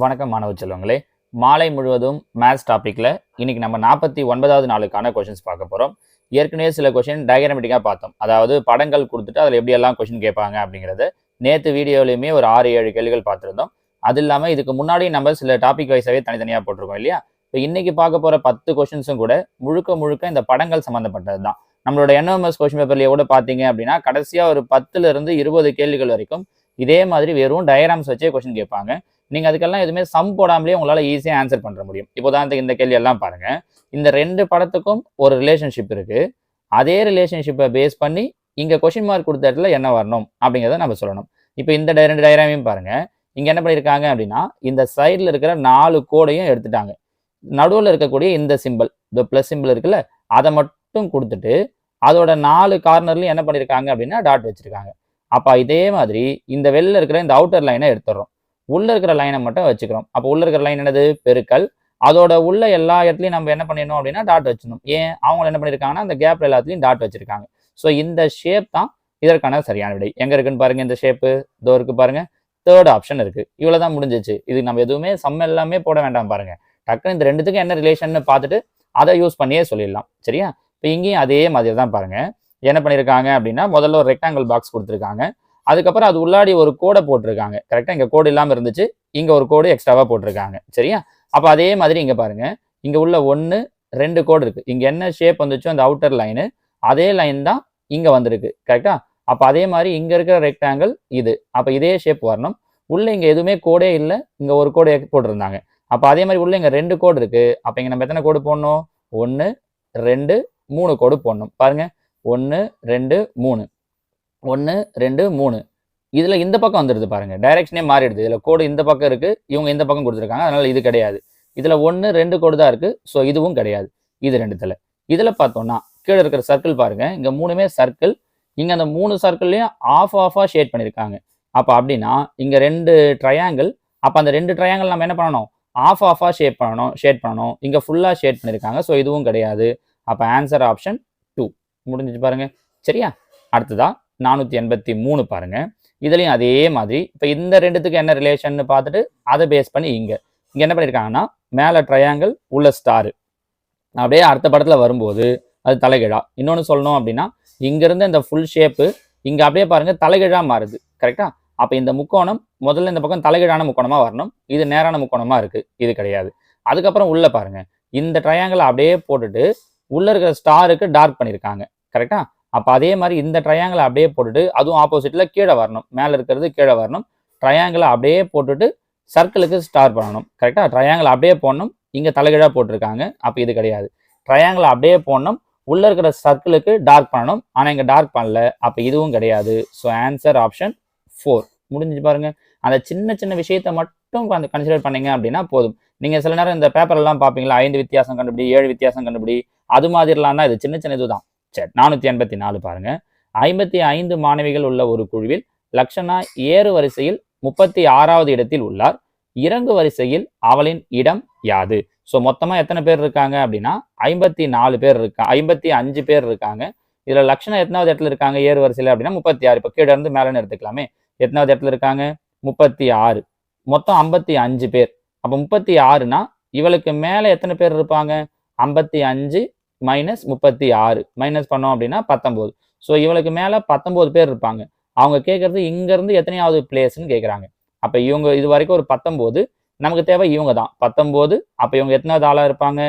வணக்கம் மாணவ செல்வங்களே. மாலை முழுவதும் மேத்ஸ் டாபிக்ல இன்னைக்கு நம்ம 49வது நாளுக்கான கொஷின்ஸ் பார்க்க போறோம். ஏற்கனவே சில கொஷின் டயக்ராமேட்டிக்கா பார்த்தோம். அதாவது படங்கள் கொடுத்துட்டு அதில் எப்படி எல்லாம் கொஷின் கேட்பாங்க அப்படிங்கிறது நேற்று வீடியோலையுமே ஒரு 6-7 கேள்விகள் பார்த்துருந்தோம். அது இல்லாமல் இதுக்கு முன்னாடி நம்ம சில டாபிக் வைஸாவே தனித்தனியாக போட்டிருக்கோம் இல்லையா? இப்போ இன்னைக்கு பார்க்க போற 10 கொஷின்ஸும் கூட முழுக்க முழுக்க இந்த படங்கள் சம்மந்தப்பட்டது தான். நம்மளோட என்எம்எஸ் கொஷின் பேப்பர்லேயே கூட பார்த்தீங்க அப்படின்னா கடைசியாக ஒரு 10ல இருந்து 20 கேள்விகள் வரைக்கும் இதே மாதிரி வெறும் டயக்ராம்ஸ் வச்சே கொஷின் கேட்பாங்க. நீங்க அதுக்கெல்லாம் எதுவுமே சம் போடாமலே உங்களால ஈஸியா ஆன்சர் பண்ண முடியும். இப்போ உதாரணத்துக்கு இந்த கேள்வி எல்லாம் பாருங்க. இந்த 2 படத்துக்கும் ஒரு ரிலேஷன்ஷிப் இருக்கு. அதே ரிலேஷன்ஷிப்பை பேஸ் பண்ணி இங்க கொஸ்டின் மார்க் கொடுத்த இடத்துல என்ன வரணும் அப்படிங்கிறத நம்ம சொல்லணும். இப்போ இந்த 2 டயக்ராமையும் பாருங்க. இங்க என்ன பண்ணியிருக்காங்க அப்படின்னா இந்த சைடில் இருக்கிற 4 கோடையும் எடுத்துட்டாங்க. நடுவில் இருக்கக்கூடிய இந்த சிம்பிள், இந்த பிளஸ் சிம்பிள் இருக்குல்ல, அதை மட்டும் கொடுத்துட்டு அதோட 4 கார்னர்லையும் என்ன பண்ணியிருக்காங்க அப்படின்னா டாட் வச்சிருக்காங்க. அப்போ இதே மாதிரி இந்த வெளில இருக்கிற இந்த அவுட்டர் லைனை எடுத்துடுறோம். உள்ள இருக்கிற லைனை மட்டும் வச்சுக்கிறோம். அப்போ உள்ள இருக்கிற லைன் என்னது? பெருக்கல். அதோட உள்ள எல்லா இடத்துலையும் நம்ம என்ன பண்ணிடணும் அப்படின்னா டாட் வச்சிடணும். ஏன்? அவங்க என்ன பண்ணியிருக்காங்கன்னா அந்த கேப்ல எல்லாத்துலையும் டாட் வச்சிருக்காங்க. ஸோ இந்த ஷேப் தான் இதற்கான சரியான விடை. எங்க இருக்குன்னு பாருங்க. இந்த ஷேப்பு இதோ இருக்கு பாருங்க. தேர்ட் ஆப்ஷன் இருக்கு. இவ்வளவுதான் முடிஞ்சிச்சு. இது நம்ம எதுவுமே சம் எல்லாமே போட வேண்டாம் பாருங்க. டக்குன்னு இந்த ரெண்டுத்துக்கும் என்ன ரிலேஷன் பார்த்துட்டு அதை யூஸ் பண்ணியே சொல்லிடலாம். சரியா? இப்போ இங்கேயும் அதே மாதிரி தான் பாருங்க. என்ன பண்ணியிருக்காங்க அப்படின்னா முதல்ல ஒரு ரெக்டாங்கிள் பாக்ஸ் கொடுத்துருக்காங்க. அதுக்கப்புறம் அது உள்ளாடி ஒரு கோடை போட்டிருக்காங்க. கரெக்டாக இங்கே கோடு இல்லாமல் இருந்துச்சு, இங்கே ஒரு கோடு எக்ஸ்ட்ராவாக போட்டிருக்காங்க. சரியா? அப்போ அதே மாதிரி இங்கே பாருங்க. இங்கே உள்ள 1, 2 கோடு இருக்கு. இங்கே என்ன ஷேப் வந்துச்சோ அந்த அவுட்டர் லைனு அதே லைன் தான் இங்கே வந்திருக்கு. கரெக்டா? அப்போ அதே மாதிரி இங்கே இருக்கிற ரெக்டாங்கிள் இது. அப்போ இதே ஷேப் வரணும். உள்ள இங்கே எதுவுமே கோடே இல்லை, இங்கே ஒரு கோடு போட்டிருந்தாங்க. அப்போ அதே மாதிரி உள்ள இங்கே 2 கோடு இருக்கு. அப்போ இங்கே நம்ம எத்தனை கோடு போடணும்? 1, 2, 3 கோடு போடணும். பாருங்க. 1, 2, 3. 1, 2, 3. இதுல இந்த பக்கம் வந்துடுது பாருங்க. டைரக்ஷனே மாறிடுது. இதுல கோடு இந்த பக்கம் இருக்கு, இவங்க இந்த பக்கம் கொடுத்துருக்காங்க. அதனால இது கிடையாது. இதுல 1, 2 கோடு தான் இருக்கு. ஸோ இதுவும் கிடையாது. இது ரெண்டுத்துல. இதுல பார்த்தோம்னா கீழே இருக்கிற சர்க்கிள் பாருங்க. இங்க 3மே சர்க்கிள். இங்க அந்த 3 சர்க்கிள்லயும் ஆஃபா ஷேட் பண்ணிருக்காங்க. அப்ப அப்படின்னா இங்க 2 ட்ரையாங்கிள். அப்ப அந்த 2 ட்ரையாங்கிள் நம்ம என்ன பண்ணணும்? ஆஃபா ஷேட் பண்ணணும். இங்க ஃபுல்லா ஷேட் பண்ணிருக்காங்க. ஸோ இதுவும் கிடையாது. அப்ப ஆன்சர் ஆப்ஷன் 2 முடிஞ்சிச்சு பாருங்க. சரியா? அடுத்ததா 483 பாருங்க. இதுலயும் அதே மாதிரி இப்போ இந்த ரெண்டுத்துக்கு என்ன ரிலேஷன் பார்த்துட்டு அதை பேஸ் பண்ணி இங்க என்ன பண்ணியிருக்காங்கன்னா மேல ட்ரையாங்கிள் உள்ள ஸ்டார். அப்படியே அடுத்த படத்துல வரும்போது அது தலைகீழா. இன்னொன்று சொல்லணும் அப்படின்னா இங்க இருந்து இந்த ஃபுல் ஷேப்பு இங்க அப்படியே பாருங்க தலைகீழா மாறுது. கரெக்டா? அப்ப இந்த முக்கோணம் முதல்ல இந்த பக்கம் தலைகீழான முக்கோணமா வரணும். இது நேரான முக்கோணமா இருக்கு. இது கிடையாது. அதுக்கப்புறம் உள்ள பாருங்க. இந்த ட்ரையாங்கிள் அப்படியே போட்டுட்டு உள்ள இருக்கிற ஸ்டாருக்கு டார்க் பண்ணியிருக்காங்க. கரெக்டா? அப்போ அதே மாதிரி இந்த ட்ரையாங்கிளை அப்படியே போட்டுட்டு அதுவும் ஆப்போசிட்டில் கீழே வரணும். மேலே இருக்கிறது கீழே வரணும். ட்ரையாங்கிளை அப்படியே போட்டுட்டு சர்க்கிளுக்கு ஸ்டார் பண்ணணும். கரெக்டாக? ட்ரையாங்கிள் அப்படியே போடணும். இங்கே தலைகீழாக போட்டிருக்காங்க. அப்போ இது கிடையாது. ட்ரையாங்கிளை அப்படியே போடணும். உள்ளே இருக்கிற சர்க்கிளுக்கு டார்க் பண்ணணும். ஆனால் இங்கே டார்க் பண்ணல. அப்போ இதுவும் கிடையாது. ஸோ ஆன்சர் ஆப்ஷன் 4 முடிஞ்சு பாருங்க. அந்த சின்ன சின்ன விஷயத்தை மட்டும் கன்சிடர் பண்ணீங்க அப்படின்னா போதும். நீங்கள் சில நேரம் இந்த பேப்பர்லாம் பார்ப்பீங்களா? 5 வித்தியாசம் கண்டுபிடி, 7 வித்தியாசம் கண்டுபிடி, அது மாதிரிலாம் தான். இது சின்ன சின்ன இதுதான். சரி, 484 பாருங்க. 55 மாணவிகள் உள்ள ஒரு குழுவில் லக்ஷனா ஏறு வரிசையில் 36வது இடத்தில் உள்ளார். இறங்கு வரிசையில் அவளின் இடம் யாது? ஸோ மொத்தமா எத்தனை பேர் இருக்காங்க அப்படின்னா 54 பேர் இருக்காங்க. 55 பேர் இருக்காங்க. இதுல லக்ஷனா எத்தனாவது இடத்துல இருக்காங்க ஏறு வரிசையில் அப்படின்னா 36. இப்போ கீழே இருந்து மேலே எடுத்துக்கலாமே. எத்தனாவது இடத்துல இருக்காங்க? 36. மொத்தம் 55 பேர். அப்போ 36னா இவளுக்கு மேல எத்தனை பேர் இருப்பாங்க? 55 மைனஸ் 36 மைனஸ் பண்ணோம் அப்படின்னா 19. ஸோ இவளுக்கு மேல 19 பேர் இருப்பாங்க. அவங்க கேட்கறது இங்க இருந்து எத்தனையாவது பிளேஸ்ன்னு கேட்குறாங்க. அப்ப இவங்க இது வரைக்கும் ஒரு 19. நமக்கு தேவை இவங்க தான் 19. அப்ப இவங்க எத்தனாவது ஆளா இருப்பாங்க?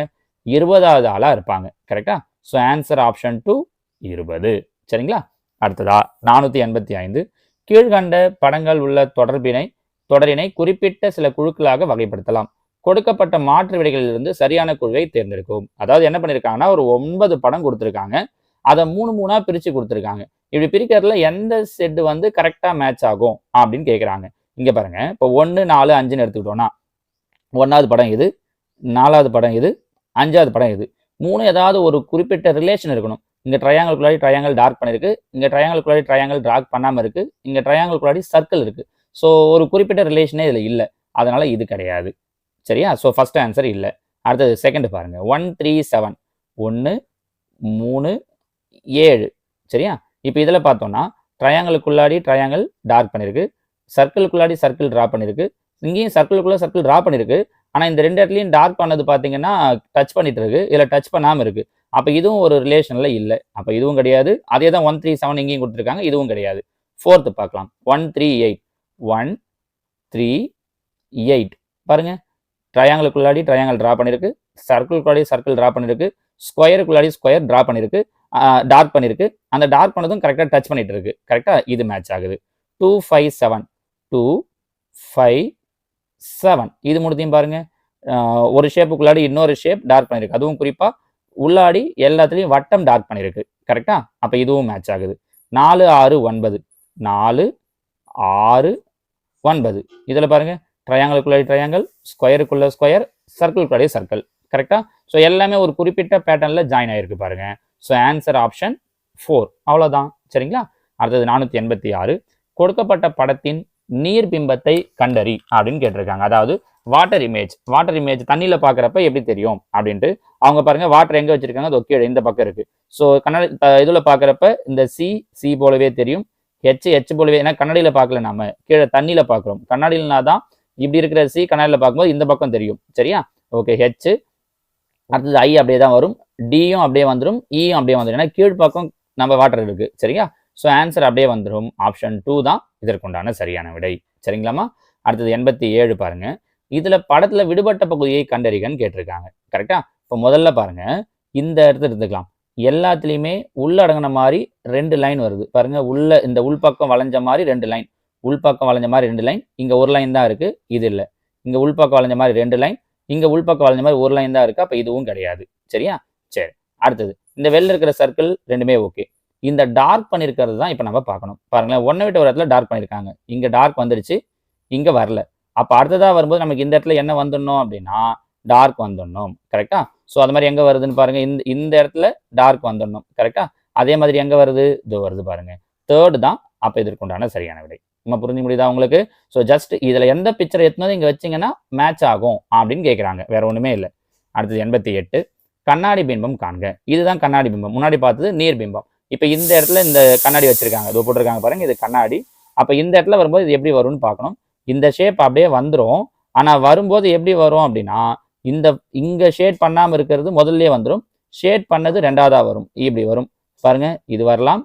20வது ஆளா இருப்பாங்க. கரெக்டா? So answer option 2 20. சரிங்களா? அடுத்ததா 485. கீழ்கண்ட படங்கள் உள்ள தொடரினை குறிப்பிட்ட சில குழுக்களாக வகைப்படுத்தலாம். கொடுக்கப்பட்ட மாற்று விடைகளிலிருந்து சரியான குழுவை தேர்ந்தெடுக்கும். அதாவது என்ன பண்ணிருக்காங்கன்னா ஒரு 9 படம் கொடுத்துருக்காங்க. அதை 3 பிரிச்சு கொடுத்துருக்காங்க. இப்படி பிரிக்கிறதுல எந்த செட் வந்து கரெக்டா மேட்ச் ஆகும் அப்படின்னு கேட்குறாங்க. இங்க பாருங்க. இப்போ 1, 4, 5ன்னு எடுத்துக்கிட்டோம்னா 1வது படம் இது, 4வது படம் இது, 5வது படம் இது. 3 ஏதாவது ஒரு குறிப்பிட்ட ரிலேஷன் இருக்கணும். இங்க ட்ரையாங்கிள்குள்ளாடி ட்ரையாங்கிள் டார்க் பண்ணிருக்கு, இங்க ட்ரையாங்கிள்குள்ளாடி ட்ரையாங்கிள் டார்க் பண்ணாம இருக்கு, இங்க ட்ரையாங்கிள்குள்ளாடி சர்க்கிள் இருக்கு. ஸோ ஒரு குறிப்பிட்ட ரிலேஷனே இதுல இல்லை. அதனால இது கிடையாது. சரியா? ஸோ ஃபர்ஸ்ட் ஆன்சர் இல்லை. அடுத்தது செகண்ட் பாருங்க. 1, 3, 7. 1, 3, 7. சரியா? இப்போ இதில் பார்த்தோம்னா ட்ரையாங்கிளுக்குள்ளாடி ட்ரையாங்கிள் டார்க் பண்ணியிருக்கு, சர்க்கிளுக்குள்ளாடி சர்க்கிள் ட்ரா பண்ணியிருக்கு, இங்கேயும் சர்க்கிளுக்குள்ள சர்க்கிள் ட்ரா பண்ணிருக்கு. ஆனா இந்த 2 இடத்துலயும் டார்க் பண்ணது பார்த்தீங்கன்னா, டச் பண்ணிட்டு இருக்கு. இதுல டச் பண்ணாம இருக்கு. அப்ப இதுவும் ஒரு ரிலேஷன்ல இல்ல. அப்ப இதுவும் கிடையாது. அதே தான் 1, 3, 7 இங்கேயும் குடுத்துருக்காங்க. இதுவும் கிடையாது. 4த் பார்க்கலாம். 1, 3, 8. 1, 3, 8 பாருங்க. ட்ரையாங்கிளுக்குள்ளாடி ட்ரையாங்கிள் ட்ரா பண்ணிருக்கு. சர்க்கிளுக்குள்ளாடி சர்க்கிள் ட்ரா பண்ணிருக்கு. ஸ்கொயருக்குள்ளாடி ஸ்கொயர் ட்ரா பண்ணிருக்கு. டார்க் பண்ணிருக்கு. அந்த டார்க் பண்ணதும் கரெக்ட்டா டச் பண்ணிட்டு இருக்கு. கரெக்ட்டா? இது மேட்ச் ஆகுது. 2, 5, 7. 2, 5, 7 இது மூணுத்தையும் பாருங்க. ஒரு ஷேப்புக்குள்ளாடி இன்னொரு ஷேப் டார்க் பண்ணிருக்கு. அதுவும் குறிப்பா உள்ளாடி எல்லாத்துலயும் வட்டம் டார்க் பண்ணிருக்கு. கரெக்ட்டா? அப்ப இதுவும் மேட்ச் ஆகுது. 4, 6, 9. 4, 6, 9 இதுல பாருங்க. ட்ரையாங்கிளுக்குள்ளாடி ட்ரையாங்கிள், ஸ்கொயருக்குள்ள ஸ்கொயர், சர்க்கிளுக்குள்ளாடி சர்க்கிள். கரெக்ட்டா? ஸோ எல்லாமே ஒரு குறிப்பிட்ட பேட்டர்ன்ல ஜாயின் ஆயிருக்கு பாருங்க. ஸோ ஆன்சர் ஆப்ஷன் 4 அவ்வளவுதான். சரிங்களா? அடுத்தது 486. கொடுக்கப்பட்ட படத்தின் நீர் பிம்பத்தை கண்டறி அப்படின்னு கேட்டிருக்காங்க. அதாவது வாட்டர் இமேஜ் தண்ணியில பாக்குறப்ப எப்படி தெரியும் அப்படின்ட்டு அவங்க பாருங்க. வாட்டர் எங்க வச்சிருக்காங்க? அது கீழே இந்த பக்கம் இருக்கு. ஸோ கண்ணாடி இதுல பாக்குறப்ப இந்த சி போலவே தெரியும். ஹெச் போலவே. ஏன்னா கண்ணாடியில பார்க்கல, நாம கீழே தண்ணியில பாக்குறோம். கண்ணாடியில்னா தான் இப்படி இருக்கிற சி கண்ணாடியில பார்க்கும்போது இந்த பக்கம் தெரியும். சரியா? ஓகே. ஹெச் அடுத்தது ஐ அப்படியே தான் வரும். டியும் அப்படியே வந்துடும். இயும் அப்படியே வந்துடும். ஏன்னா கீழ்ப்பக்கம் நம்ம வாட்டர் இருக்கு. சரியா? ஸோ ஆன்சர் அப்படியே வந்துடும். ஆப்ஷன் 2 தான் இதற்குண்டான சரியான விடை. சரிங்களாமா? அடுத்தது 87 பாருங்க. இதுல படத்துல விடுபட்ட பகுதியை கண்டறிகன்னு கேட்டிருக்காங்க. கரெக்டா? இப்போ முதல்ல பாருங்க. இந்த இடத்துல எடுத்துக்கலாம். எல்லாத்துலயுமே உள்ளடங்கின மாதிரி 2 லைன் வருது பாருங்க. இந்த உள்பக்கம் வளைஞ்ச மாதிரி 2 லைன். உள்பக்கம் வளைஞ்ச மாதிரி 2 லைன். இங்க ஒரு லைன் தான் இருக்கு. இது இல்ல. இங்க உள்பக்கம் வளைஞ்ச மாதிரி 2 லைன். இங்க உள்பக்கம் வளைஞ்ச மாதிரி ஒரு லைன் தான் இருக்கு. அப்ப இதுவும் கிடையாது. சரியா? சரி. அடுத்தது இந்த வெளில இருக்கிற சர்க்கிள் ரெண்டுமே ஓகே. இந்த டார்க் பண்ணிருக்கிறது தான் இப்ப நம்ம பார்க்கணும். பாருங்களேன். ஒன்னை விட்டு ஒரு இடத்துல டார்க் பண்ணிருக்காங்க. இங்க டார்க் வந்துருச்சு. இங்க வரல. அப்ப அடுத்ததா வரும்போது நமக்கு இந்த இடத்துல என்ன வந்துடணும் அப்படின்னா டார்க் வந்துடணும். கரெக்டா? ஸோ அது மாதிரி எங்க வருதுன்னு பாருங்க. இந்த இடத்துல டார்க் வந்துடணும். கரெக்டா? அதே மாதிரி எங்க வருது? இதோ வருது பாருங்க. 3rd தான் அப்ப இதற்குண்டான சரியான விடை. நம்ம புரிஞ்சு முடியுதா உங்களுக்கு? ஸோ ஜஸ்ட் இதுல எந்த பிக்சர் எத்தனது இங்க வச்சீங்கன்னா மேட்ச் ஆகும் அப்படின்னு கேட்கறாங்க. வேற ஒண்ணுமே இல்லை. அடுத்தது 88. கண்ணாடி பிம்பம் காண்க. இதுதான் கண்ணாடி பிம்பம். முன்னாடி பார்த்தது நீர் பிம்பம். இப்ப இந்த இடத்துல இந்த கண்ணாடி வச்சிருக்காங்க. இதோ போட்டிருக்காங்க பாருங்க. இது கண்ணாடி. அப்ப இந்த இடத்துல வரும்போது இது எப்படி வரும்னு பார்க்கணும். இந்த ஷேப் அப்படியே வந்துடும். ஆனா வரும்போது எப்படி வரும் அப்படின்னா இங்க ஷேட் பண்ணாம இருக்கிறது முதல்லயே வந்துடும். ஷேட் பண்ணது 2வதா வரும். இப்படி வரும் பாருங்க. இது வரலாம்,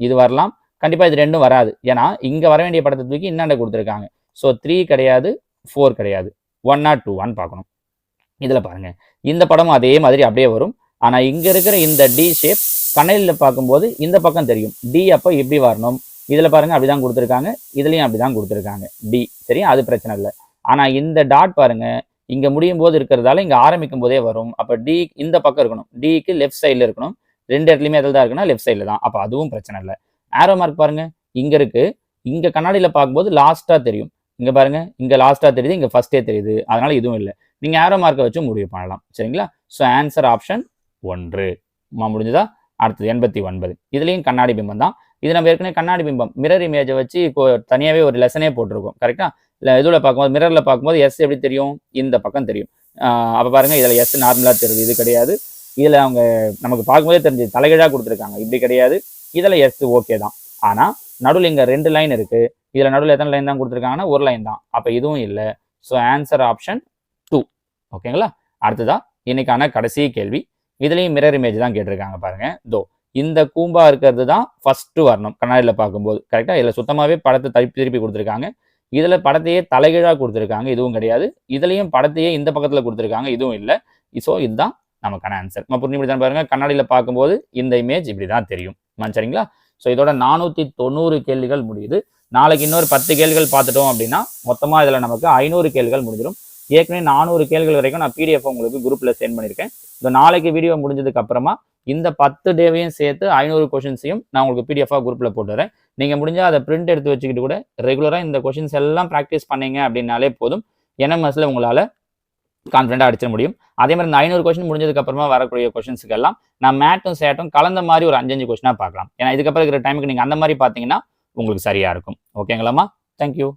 இது வரலாம். கண்டிப்பா இது ரெண்டும் வராது. ஏன்னா இங்க வர வேண்டிய படத்தை தூக்கி இன்னாண்ட கொடுத்துருக்காங்க. ஸோ 3 கிடையாது, 4 கிடையாது. 1 or 2 பார்க்கணும். இதுல பாருங்க. இந்த படமும் அதே மாதிரி அப்படியே வரும். ஆனா இங்க இருக்கிற இந்த டி ஷேப் கண்ணாடியில பார்க்கும்போது இந்த பக்கம் தெரியும். டி அப்ப எப்படி வரணும்? இதுல பாருங்க அப்படிதான் கொடுத்துருக்காங்க. இதுலயும் அப்படிதான் கொடுத்துருக்காங்க. டி. சரியா? அது பிரச்சனை இல்லை. ஆனா இந்த டாட் பாருங்க. இங்க முடியும் போது இருக்கிறதால இங்க ஆரம்பிக்கும் போதே வரும். அப்ப டி இந்த பக்கம் இருக்கணும். டிக்கு லெஃப்ட் சைட்ல இருக்கணும். 2 இடத்துலயுமே எதில் தான் இருக்குன்னா லெஃப்ட் சைட்ல தான். அப்ப அதுவும் பிரச்சனை இல்லை. ஆரோ மார்க் பாருங்க. இங்க இருக்கு. இங்க கண்ணாடியில பார்க்கும்போது லாஸ்டா தெரியும். இங்க பாருங்க. இங்க லாஸ்டா தெரியுது. இங்க ஃபர்ஸ்டே தெரியுது. அதனால இதுவும் இல்லை. நீங்க ஆரோ மார்க்கை வச்சு முடிவு பண்ணலாம். சரிங்களா? ஸோ ஆன்சர் ஆப்ஷன் 1 முடிஞ்சதா? அடுத்தது 89. இதுலயும் கண்ணாடி பிம்பம் தான். இது நம்ம ஏற்கனவே கண்ணாடி பிம்பம் மிரர் இமேஜை வச்சு தனியாவே ஒரு லெசனே போட்டிருக்கோம். கரெக்டா? இல்லை இதுல பார்க்கும்போது மிரர்ல பார்க்கும்போது எஸ் எப்படி தெரியும்? இந்த பக்கம் தெரியும். அப்ப பாருங்க. இதுல எஸ் நார்மலா தெரியுது. இது கிடையாது. இதுல அவங்க நமக்கு பார்க்கும்போதே தெரிஞ்சு தலைகீழா கொடுத்துருக்காங்க. இப்படி கிடையாது. இதுல எஸ் ஓகே தான். ஆனா நடுவில் இங்க 2 லைன் இருக்கு. இதுல நடுவில் எத்தனை லைன் தான் கொடுத்துருக்காங்கன்னா ஒரு லைன் தான். அப்ப இதுவும் இல்லை. So answer option 2. ஓகேங்களா? அடுத்ததா இன்னைக்கான கடைசி கேள்வி. இதுலயும் மிரர் இமேஜ் தான் கேட்டிருக்காங்க பாருங்க. இந்த கூம்பா இருக்கிறது தான் ஃபர்ஸ்ட் வரணும் கண்ணாடியில பார்க்கும்போது. கரெக்டா? இதுல சுத்தமாவே படத்தை திருப்பி கொடுத்துருக்காங்க. இதுல படத்தையே தலைகீழா கொடுத்துருக்காங்க. இதுவும் கிடையாது. இதுலயும் படத்தையே இந்த பக்கத்துல கொடுத்துருக்காங்க. இதுவும் இல்லை. ஸோ இதுதான் நமக்கான ஆன்சர். நம்ம புரிஞ்சு முடிதான் பாருங்க. கண்ணாடியில பார்க்கும்போது இந்த இமேஜ் இப்படிதான் தெரியும். சரிங்களா? ஸோ இதோட 490 கேள்விகள் முடியுது. நாளைக்கு இன்னொரு 10 கேள்விகள் பார்த்துட்டோம் அப்படின்னா மொத்தமா இதுல நமக்கு 500 கேள்விகள் முடிஞ்சிடும். ஏற்கனவே 400 கேள்விகள் வரைக்கும் நான் பிடிஎஃப் உங்களுக்கு குரூப்ல சென்ட் பண்ணியிருக்கேன். இந்த நாளைக்கு வீடியோ முடிஞ்சதுக்கு அப்புறமா இந்த 10 டேவையும் சேர்த்து 500 கொஸ்டின்ஸையும் நான் உங்களுக்கு பிடிஎஃபாக குரூப்ல போட்டுறேன். நீங்க முடிஞ்சா அதை பிரிண்ட் எடுத்து வச்சுக்கிட்டு கூட ரெகுலரா இந்த கொஸ்டின்ஸ் எல்லாம் ப்ராக்டிஸ் பண்ணீங்க அப்படின்னாலே போதும். என்எம்எஸ்ல உங்களால கான்ஃபிடென்ட்டாக அடிச்சிட முடியும். அதே மாதிரி இந்த 500 கொஸ்டின் முடிஞ்சதுக்கு அப்புறமா வரக்கூடிய கொஸ்டின்ஸுக்கு எல்லாம் நான் மேட்டும் சேட்டும் கலந்த மாதிரி ஒரு 5 கொஸ்டினா பார்க்கலாம். ஏன்னா இதுக்கப்புறம் இருக்கிற டைமுக்கு நீங்க அந்த மாதிரி பார்த்தீங்கன்னா உங்களுக்கு சரியா இருக்கும். ஓகேங்களாமா? தேங்க்யூ.